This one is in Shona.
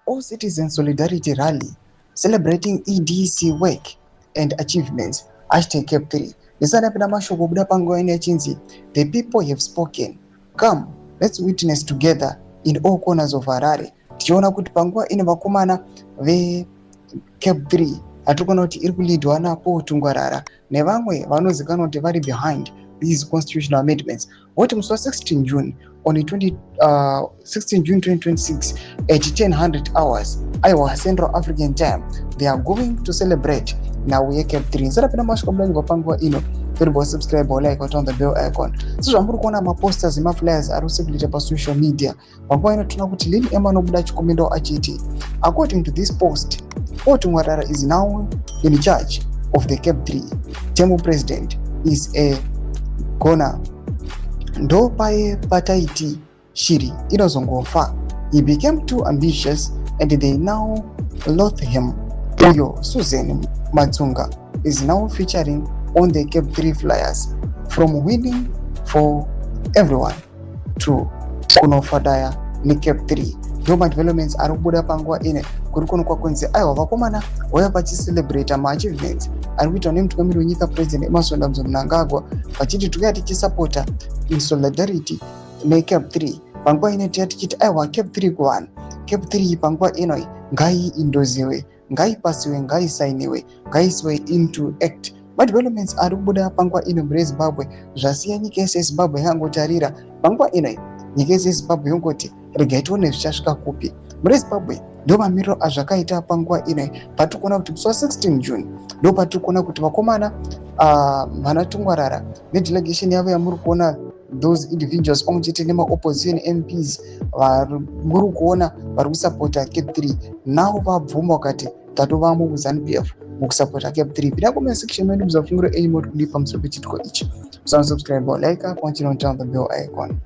All Citizen Solidarity Rally celebrating EDC work and achievements. Hashtag Cap 3. Nisanapenda mashoko kubuda pango ene chinzi. The people have spoken. Come, let's witness together in all corners of Harare. Tiona kuti panguwa ine vakomana ve Cap 3 hatikona kuti iri kulidwa napo tungwarara nevamwe vanozikanwa kuti vari behind these constitutional amendments. Voti musi wa16 June on 16 June 2026 at 10:00 hours Iowa Central African Time, they are going to celebrate now we Cap 3. Nzarapenda mashuka mlangi wapanguwa ino karibu subscribe or like or turn the bell icon. Sisi amburu kuona maposters maflyers arusibulite pa social media. Panguwa ino tuna kuti lini ema nobuda chikomendo achiti. According to this post, Otungwarara is now in charge of the Cap 3. Temple president is a Gona. Ndo pae pataiti shiri inozongofa. He became too ambitious and they now loathe him. Uyo Susan Matsunga is now featuring on the Cap 3 flyers, from winning for everyone to kunofadaya ni Cap 3. Doma developments arubuda pangwa ine kurikono kwa kwenze ayo vakomana waya pachi celebrate ma achievements arikuita nemtu kamiri wenyika president Emerson Mnangagwa pachiti tukati chisupporta in solidarity ne Cap 3 pangwa ine tichiti ayo Cap 3 kwa Cap 3 pangwa ino ngai indoziwe ngai pasiwe ngai sainiwe ngai siwe into act. Ma developments arubuda pangwa ino mre Zimbabwe zvasiya nyika yese Zimbabwe yangotarira pangwa ino nyika yese Zimbabwe yongoti rega itione zvichasvika kupi mure Zimbabwe. Ndo mamiriro azvakaita panguva ino patikona kuti musi wa16 June ndo patikona kuti vakomana vana Tungwarara nedelegation yavo yamuri kuona those individuals pamwechete nema-opposition MPs muri kuona vari kusapota Cap 3 navo vabvuma vakati tatovamo kuZANU-PF mukusapota Cap 3. Pinda comment section medu muzafungiro any more kudipa pamusoro pechitiko ichi. Subscribe or like, continue to turn the bell icon.